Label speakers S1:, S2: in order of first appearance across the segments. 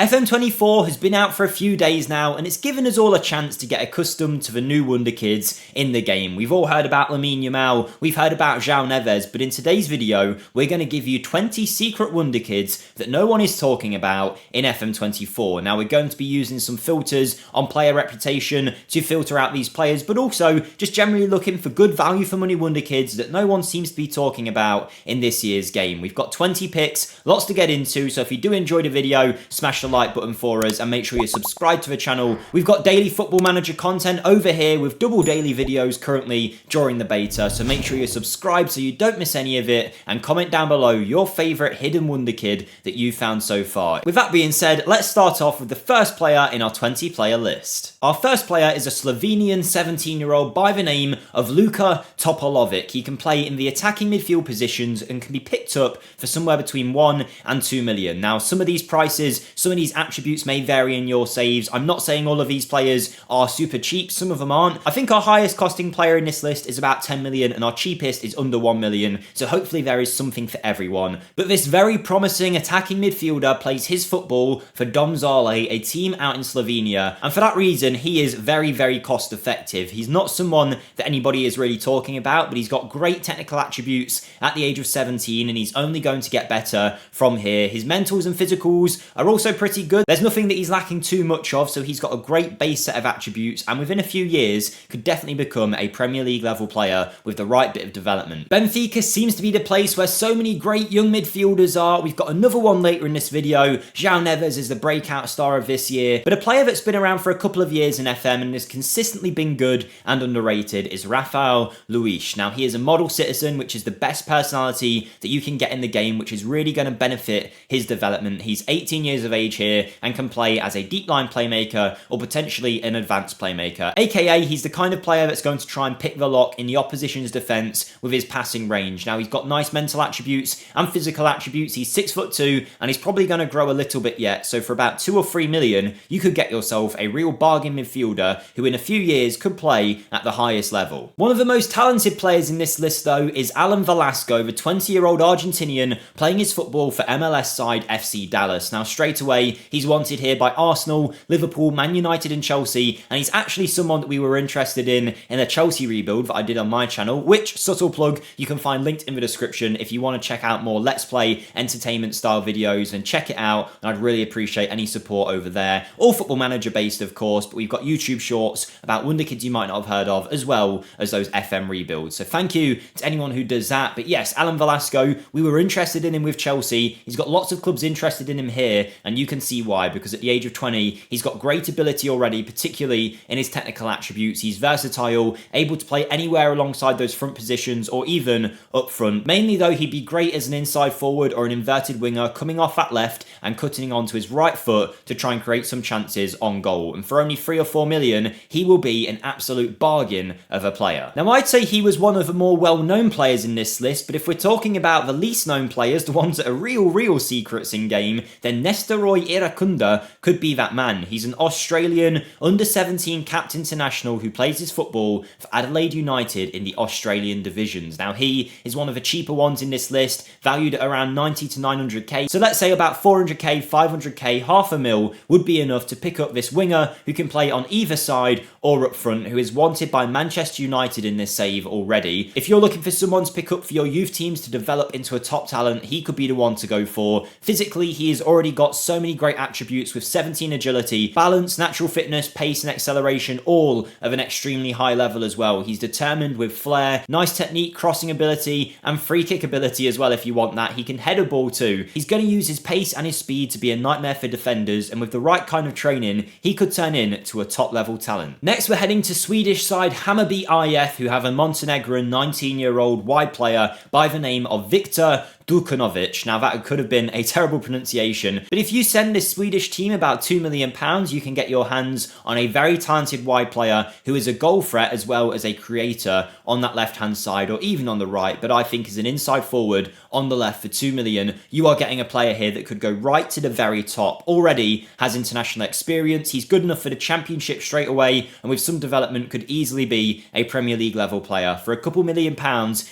S1: FM24 has been out for a few days now, and it's given us all a chance to get accustomed to the new Wonderkids in the game. We've all heard about Lamine Yamal, we've heard about João Neves, but in today's video, we're going to give you 20 secret Wonderkids that no one is talking about in FM24. Now, we're going to be using some filters on player reputation to filter out these players, but also just generally looking for good value for money Wonderkids that no one seems to be talking about in this year's game. We've got 20 picks, lots to get into, so if you do enjoy the video, smash the like button for us and make sure you're subscribed to the channel. We've got daily Football Manager content over here with double daily videos currently during the beta, so make sure you're subscribed so you don't miss any of it, and comment down below your favourite hidden Wonderkid that you found so far. With that being said, let's start off with the first player in our 20 player list. Our first player is a Slovenian 17-year-old by the name of Luca Topalovic. He can play in the attacking midfield positions and can be picked up for somewhere between 1 and 2 million. Now, some of these prices, some of these attributes may vary in your saves. I'm not saying all of these players are super cheap, some of them aren't. I think our highest costing player in this list is about 10 million and our cheapest is under 1 million, so hopefully there is something for everyone. But this very promising attacking midfielder plays his football for Domžale, a team out in Slovenia, and for that reason he is very, very cost effective. He's not someone that anybody is really talking about, but he's got great technical attributes at the age of 17 and he's only going to get better from here. His mentals and physicals are also pretty good. There's nothing that he's lacking too much of, so he's got a great base set of attributes and within a few years could definitely become a Premier League level player with the right bit of development. Benfica seems to be the place where so many great young midfielders are. We've got another one later in this video. João Neves is the breakout star of this year, but a player that's been around for a couple of years in FM and has consistently been good and underrated is Rafael Luiz. Now, he is a model citizen, which is the best personality that you can get in the game, which is really going to benefit his development. He's 18 years of age here and can play as a deep line playmaker or potentially an advanced playmaker, aka he's the kind of player that's going to try and pick the lock in the opposition's defence with his passing range. Now, he's got nice mental attributes and physical attributes. He's 6'2" and he's probably going to grow a little bit yet, so for about 2 or 3 million you could get yourself a real bargain midfielder who in a few years could play at the highest level. One of the most talented players in this list though is Velasco, the 20-year-old Argentinian playing his football for MLS side FC Dallas. Now, straight away he's wanted here by Arsenal, Liverpool, Man United and Chelsea, and he's actually someone that we were interested in a Chelsea rebuild that I did on my channel, which, subtle plug, you can find linked in the description if you want to check out more Let's Play entertainment style videos, and check it out, and I'd really appreciate any support over there. All Football Manager based of course, but we've got YouTube shorts about Wonderkids you might not have heard of, as well as those FM rebuilds, so thank you to anyone who does that. But yes, Velasco, we were interested in him with Chelsea. He's got lots of clubs interested in him here, and you can see why, because at the age of 20 he's got great ability already, particularly in his technical attributes. He's versatile, able to play anywhere alongside those front positions or even up front. Mainly though, he'd be great as an inside forward or an inverted winger, coming off that left and cutting onto his right foot to try and create some chances on goal, and for only 3 or 4 million he will be an absolute bargain of a player. Now, I'd say he was one of the more well-known players in this list, but if we're talking about the least known players, the ones that are real secrets in game, then Nestoroy Irakunda could be that man. He's an Australian under-17 capped international who plays his football for Adelaide United in the Australian divisions. Now, he is one of the cheaper ones in this list, valued at around 90 to 900k, so let's say about 400k, 500k, half a mil would be enough to pick up this winger who can play on either side or up front, who is wanted by Manchester United in this save already. If you're looking for someone to pick up for your youth teams to develop into a top talent, he could be the one to go for. Physically, he has already got so many great attributes with 17 agility, balance, natural fitness, pace and acceleration, all of an extremely high level as well. He's determined with flair, nice technique, crossing ability and free kick ability as well if you want that. He can head a ball too. He's going to use his pace and his speed to be a nightmare for defenders, and with the right kind of training he could turn into a top level talent. Next, we're heading to Swedish side Hammarby IF, who have a Montenegrin 19-year-old wide player by the name of Victor Dukanovic. Now, that could have been a terrible pronunciation, but if you send this Swedish team about £2 million, you can get your hands on a very talented wide player who is a goal threat as well as a creator on that left-hand side or even on the right, but I think as an inside forward on the left for 2 million, you are getting a player here that could go right to the very top. Already has international experience, he's good enough for the Championship straight away, and with some development could easily be a Premier League level player. For a couple £1 million,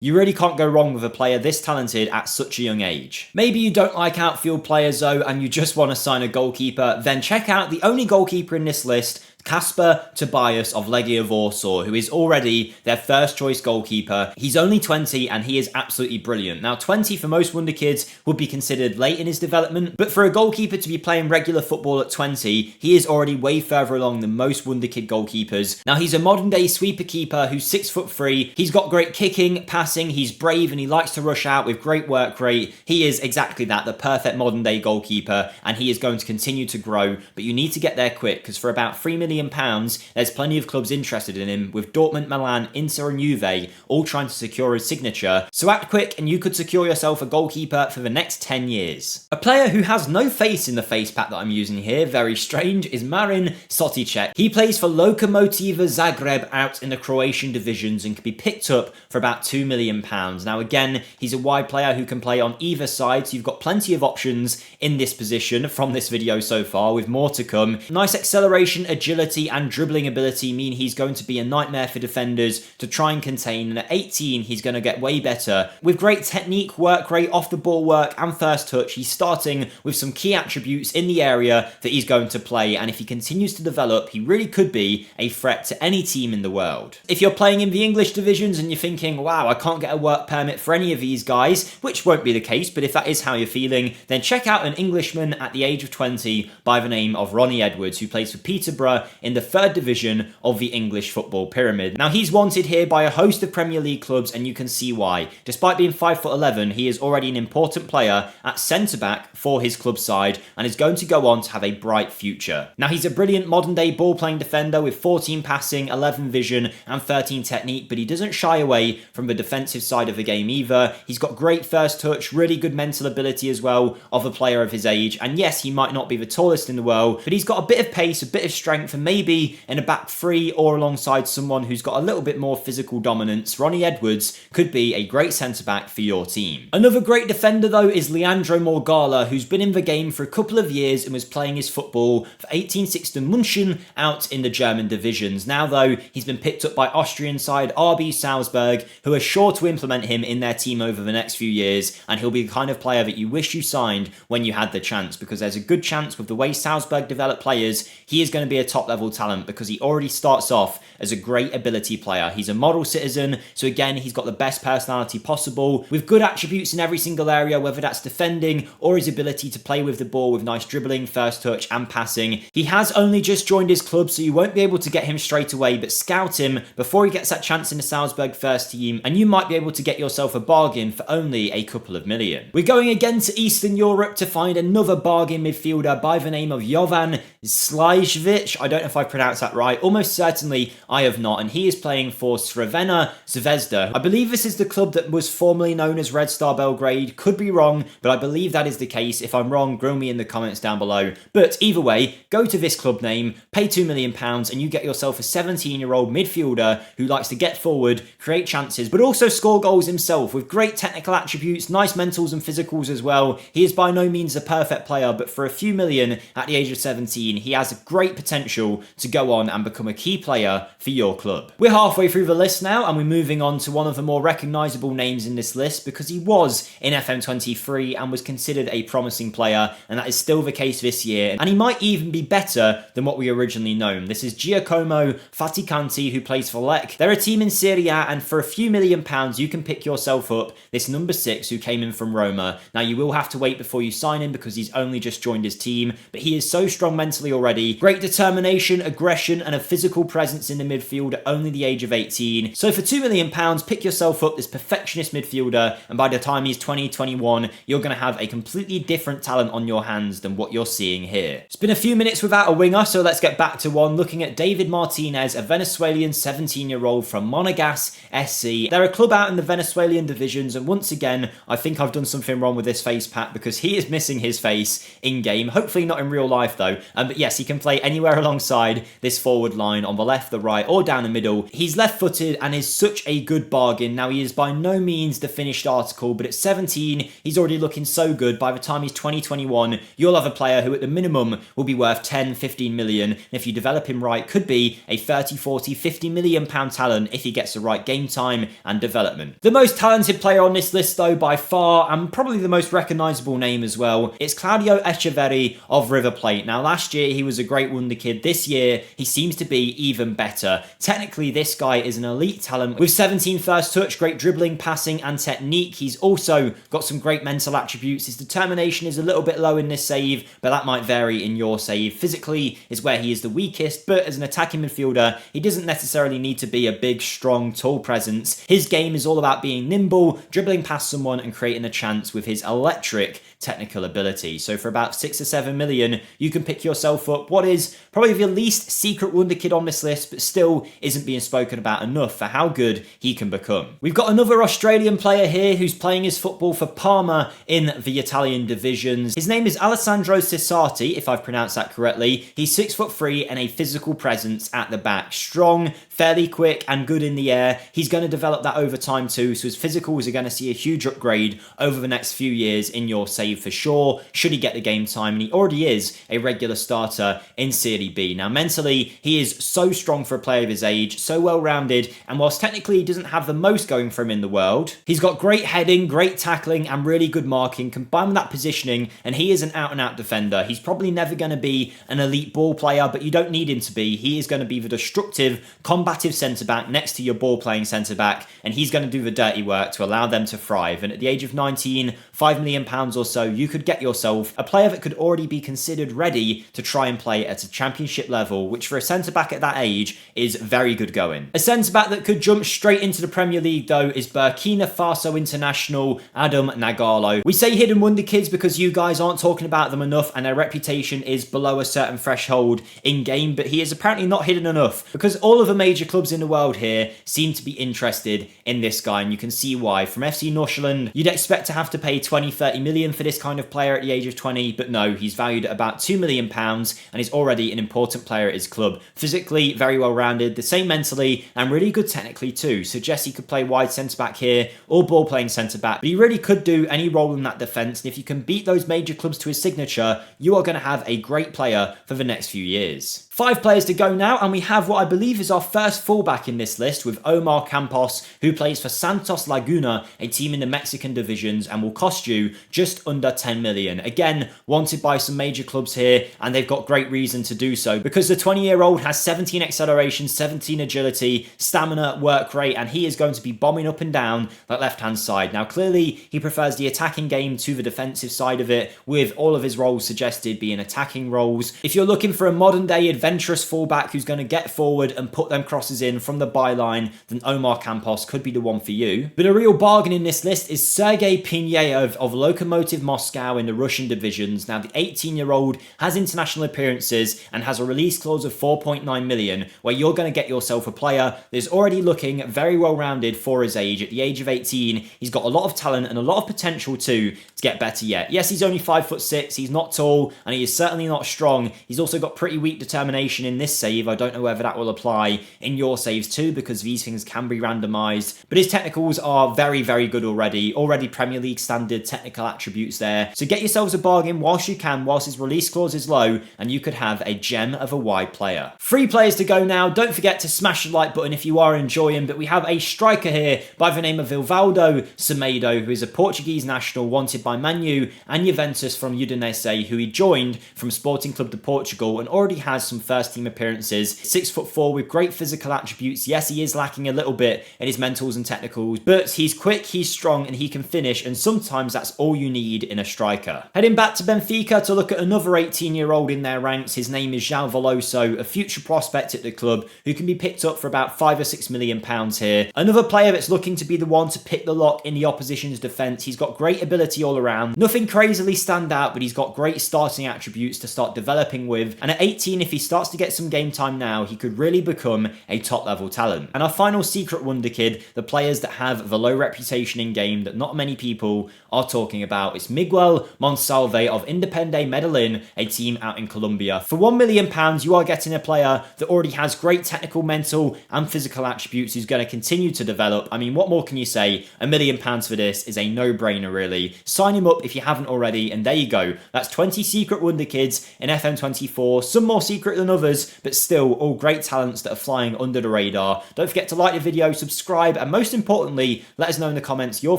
S1: you really can't go wrong with a player this talented at such such a young age. Maybe you don't like outfield players though and you just want to sign a goalkeeper, then check out the only goalkeeper in this list, Casper Tobias of Legia Warsaw, who is already their first choice goalkeeper. He's only 20 and he is absolutely brilliant. Now 20 for most Wonderkids would be considered late in his development, but for a goalkeeper to be playing regular football at 20, he is already way further along than most Wonderkid goalkeepers. Now he's a modern day sweeper keeper who's 6'3", he's got great kicking, passing, he's brave and he likes to rush out with great work rate. He is exactly that, the perfect modern day goalkeeper, and he is going to continue to grow, but you need to get there quick because for about £3 million, there's plenty of clubs interested in him, with Dortmund, Milan, Inter and Juve all trying to secure his signature. So act quick and you could secure yourself a goalkeeper for the next 10 years. A player who has no face in the face pack that I'm using here, very strange, is Marin Soek. He plays for Lokomotiva Zagreb out in the Croatian divisions and can be picked up for about £2 million. Now again, he's a wide player who can play on either side, so you've got plenty of options in this position from this video so far, with more to come. Nice acceleration, agility and dribbling ability mean he's going to be a nightmare for defenders to try and contain, and at 18 he's going to get way better. With great technique, work rate, off the ball work and first touch, he's starting with some key attributes in the area that he's going to play, and if he continues to develop, he really could be a threat to any team in the world. If you're playing in the English divisions and you're thinking, wow, I can't get a work permit for any of these guys, which won't be the case, but if that is how you're feeling, then check out an Englishman at the age of 20 by the name of Ronnie Edwards, who plays for Peterborough in the 3rd division of the English football pyramid. Now he's wanted here by a host of Premier League clubs, and you can see why. Despite being 5'11", he is already an important player at centre-back for his club side and is going to go on to have a bright future. Now he's a brilliant modern day ball playing defender with 14 passing, 11 vision and 13 technique, but he doesn't shy away from the defensive side of the game either. He's got great first touch, really good mental ability as well of a player of his age, and yes, he might not be the tallest in the world, but he's got a bit of pace, a bit of strength, and maybe in a back three or alongside someone who's got a little bit more physical dominance, Ronnie Edwards could be a great centre-back for your team. Another great defender though is Leandro Morala, who's been in the game for a couple of years and was playing his football for 1816 München out in the German divisions. Now though, he's been picked up by Austrian side RB Salzburg, who are sure to implement him in their team over the next few years, and he'll be the kind of player that you wish you signed when you had the chance, because there's a good chance with the way Salzburg develop players, he is going to be a top level talent because he already starts off as a great ability player. He's a model citizen, so again, he's got the best personality possible, with good attributes in every single area, whether that's defending or his ability to play with the ball with nice dribbling, first touch and passing. He has only just joined his club, so you won't be able to get him straight away, but scout him before he gets that chance in the Salzburg first team, and you might be able to get yourself a bargain for only a couple of million. We're going again to Eastern Europe to find another bargain midfielder by the name of Yovan Sliti. I don't know if I pronounced that right, almost certainly I have not, and he is playing for Crvena Zvezda. I believe this is the club that was formerly known as Red Star Belgrade, could be wrong, but I believe that is the case. If I'm wrong, grill me in the comments down below. But either way, go to this club name, pay £2 million, and you get yourself a 17-year-old midfielder who likes to get forward, create chances, but also score goals himself, with great technical attributes, nice mentals and physicals as well. He is by no means a perfect player, but for a few million at the age of 17, he has a great potential to go on and become a key player for your club. We're halfway through the list now, and we're moving on to one of the more recognisable names in this list, because he was in FM23 and was considered a promising player, and that is still the case this year, and he might even be better than what we originally known. This is Gomo Fati Kti, who plays for Lech. They're a team in Serie A, and for a few £1 million you can pick yourself up this number 6 who came in from Roma. Now you will have to wait before you sign him because he's only just joined his team, but he is so strong mentally already. Great determination, aggression and a physical presence in the midfield at only the age of 18. So for £2 million, pick yourself up this perfectionist midfielder, and by the time he's 20, 21, you're going to have a completely different talent on your hands than what you're seeing here. It's been a few minutes without a winger, so let's get back to one, looking at David Martinez, a Venezuelan 17-year-old from Monagas SC. They're a club out in the Venezuelan divisions, and once again, I think I've done something wrong with this face pack because he is missing his face in-game. Hopefully not in real life though, but yes, he can play anywhere alongside alongside this forward line on the left, the right, or down the middle. He's left-footed and is such a good bargain. Now, he is by no means the finished article, but at 17, he's already looking so good. By the time he's 2021, you'll have a player who at the minimum will be worth 10, 15 million. And if you develop him right, could be a 30, 40, 50 million pound talent if he gets the right game time and development. The most talented player on this list, though, by far, and probably the most recognisable name as well, it's Claudio Echeverri of River Plate. Now, last year, he was a great wonder kid. This year, he seems to be even better. Technically, this guy is an elite talent with 17 first touch, great dribbling, passing, and technique. He's also got some great mental attributes. His determination is a little bit low in this save, but that might vary in your save. Physically is where he is the weakest, but as an attacking midfielder, he doesn't necessarily need to be a big, strong, tall presence. His game is all about being nimble, dribbling past someone, and creating a chance with his electric technical ability. So for about 6 or 7 million, you can pick yourself up what is probably the least secret wonder kid on this list, but still isn't being spoken about enough for how good he can become. We've got another Australian player here who's playing his football for Parma in the Italian divisions. His name is Alesandro Catti, if I've pronounced that correctly. He's 6'3" and a physical presence at the back. Strong, fairly quick, and good in the air. He's going to develop that over time too, so his physicals are going to see a huge upgrade over the next few years in your save for sure, should he get the game time, and he already is a regular starter in Serie B. Now, mentally, he is so strong for a player of his age, so well-rounded, and whilst technically he doesn't have the most going for him in the world, he's got great heading, great tackling, and really good marking, combined with that positioning, and he is an out-and-out defender. He's probably never going to be an elite ball player, but you don't need him to be. He is going to be the destructive, combative centre-back next to your ball-playing centre-back, and he's going to do the dirty work to allow them to thrive. And at the age of 19, £5 million or so, you could get yourself a player that could already be considered ready to try and play at a championship level, which for a centre-back at that age is very good going. A centre-back that could jump straight into the Premier League, though, is Burkina Faso international Adam Nagal. We say hidden wonder kids because you guys aren't talking about them enough and their reputation is below a certain threshold in-game, but he is apparently not hidden enough because all of the major clubs in the world here seem to be interested in this guy, and you can see why. From FC Nordsjælland, you'd expect to have to pay 20, 30 million for this kind of player at the age of 20, but no, he's valued at about £2 million and he's already an important player at his club. Physically, very well-rounded, the same mentally, and really good technically too. Suggests he could play wide centre-back here or ball-playing centre-back, but he really could do any role in that defence, and if you can beat those major clubs to his signature, you are going to have a great player for the next few years. 5 players to go now, and we have what I believe is our first fullback in this list with Omar Campos, who plays for Santos Laguna, a team in the Mexican divisions, and will cost you just under 10 million. Again, wanted by some major clubs here, and they've got great reason to do so, because the 20-year-old has 17 acceleration, 17 agility, stamina, work rate, and he is going to be bombing up and down that left-hand side. Now, clearly, he prefers the attacking game to the defensive side of it, with all of his roles suggested being attacking roles. If you're looking for a modern-day adventurous fullback who's going to get forward and put them crosses in from the byline, then Omar Campos could be the one for you. But a real bargain in this list is Sergey P of Lokomotiv Moscow in the Russian divisions. Now, the 18-year-old has international appearances and has a release clause of 4.9 million, where you're going to get yourself a player that is already looking very well-rounded for his age. At the age of 18, he's got a lot of talent and a lot of potential too to get better yet. Yes, he's only 5'6", he's not tall, and he is certainly not strong. He's also got pretty weak determination in this save. I don't know whether that will apply in your saves too, because these things can be randomized, but his technicals are very, very good already Premier League standard technical attributes there. So get yourselves a bargain whilst you can, whilst his release clause is low, and you could have a gem of a wide player. 3 players to go now. Don't forget to smash the like button if you are enjoying, but we have a striker here by the name of Vilvaldo Semedo, who is a Portuguese national wanted by Man U and Juventus from Udinese, who he joined from Sporting Club de Portugal and already has some first team appearances. 6'4" with great physical attributes. Yes, he is lacking a little bit in his mentals and technicals, but he's quick, he's strong, and he can finish, and sometimes that's all you need in a striker. Heading back to Benfica to look at another 18-year-old in their ranks. His name is João Veloso, a future prospect at the club who can be picked up for about £5 or £6 million here. Another player that's looking to be the one to pick the lock in the opposition's defence. He's got great ability all around. Nothing crazily stand out, but he's got great starting attributes to start developing with, and at 18, if he starts to get some game time now, he could really become a top-level talent. And our final secret wonder kid, the players that have the low reputation in game that not many people are talking about, is Miguel Monsalve of Independiente Medellin, a team out in Colombia. For £1 million £1 million, you are getting a player that already has great technical, mental, and physical attributes who's going to continue to develop. I mean, what more can you say? £1 million for this is a no-brainer, really. Sign him up if you haven't already, and there you go. That's 20 secret Wonder Kids in FM24, some more secret than others, but still all great talents that are flying under the radar. Don't forget to like the video, subscribe, and most importantly, let us know in the comments your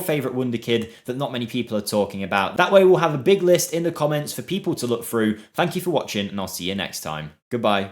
S1: favourite Wonder Kid that not many people are talking about. That way we'll have a big list in the comments for people to look through. Thank you for watching, and I'll see you next time. Goodbye.